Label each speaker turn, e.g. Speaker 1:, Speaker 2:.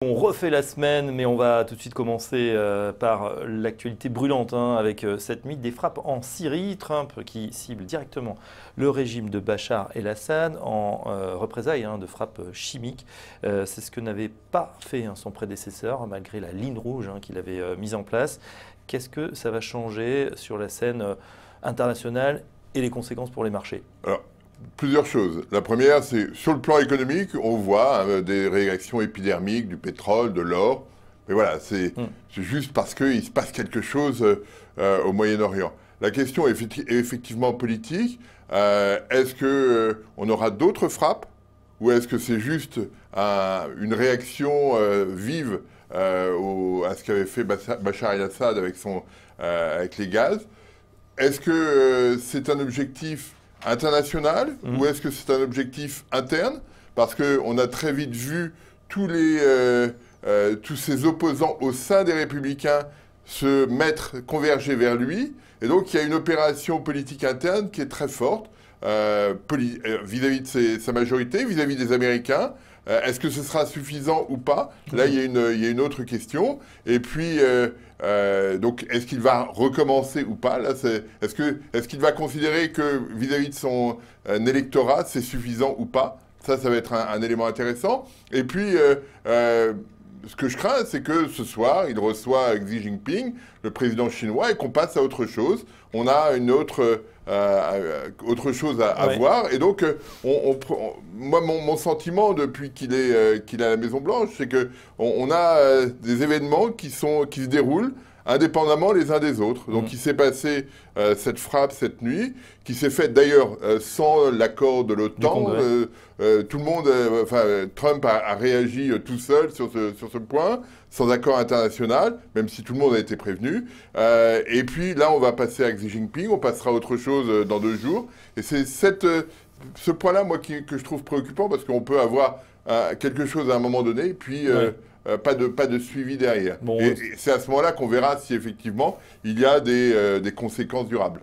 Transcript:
Speaker 1: On refait la semaine, mais on va tout de suite commencer par l'actualité brûlante avec cette nuit des frappes en Syrie. Trump qui cible directement le régime de Bachar el-Assad en représailles de frappes chimiques. C'est ce que n'avait pas fait son prédécesseur, malgré la ligne rouge qu'il avait mise en place. Qu'est-ce que ça va changer sur la scène internationale et les conséquences pour les marchés?
Speaker 2: Alors, plusieurs choses. La première, c'est sur le plan économique, on voit des réactions épidermiques du pétrole, de l'or. Mais voilà, c'est juste parce qu'il se passe quelque chose au Moyen-Orient. La question est effectivement politique. Est-ce qu'on aura d'autres frappes ou est-ce que c'est juste une réaction vive à ce qu'avait fait Bachar el-Assad avec les gaz? Est-ce que c'est un objectif international ou est-ce que c'est un objectif interne? Parce qu'on a très vite vu tous ces opposants au sein des Républicains converger vers lui. Et donc il y a une opération politique interne qui est très forte vis-à-vis de sa majorité, vis-à-vis des Américains. Est-ce que ce sera suffisant ou pas? Là, il y a une autre question. Et puis, donc, est-ce qu'il va recommencer ou pas? Là, est-ce qu'il va considérer que vis-à-vis de son électorat, c'est suffisant ou pas? Ça va être un élément intéressant. Et puis, ce que je crains, c'est que ce soir, il reçoit Xi Jinping, le président chinois, et qu'on passe à autre chose. On a une autre chose à voir. Et donc, moi, mon sentiment depuis qu'il est à la Maison-Blanche, c'est qu'on a des événements qui se déroulent indépendamement les uns des autres. Donc, il s'est passé cette frappe cette nuit, qui s'est faite d'ailleurs sans l'accord de l'OTAN. Tout le monde, Trump a réagi tout seul sur ce point, sans accord international, même si tout le monde a été prévenu. Et puis là, on va passer à Xi Jinping, on passera à autre chose dans 2 jours. Et c'est ce point-là, moi, que je trouve préoccupant, parce qu'on peut avoir quelque chose à un moment donné, et puis pas de suivi derrière. Bon, et c'est à ce moment-là qu'on verra si effectivement il y a des conséquences durables.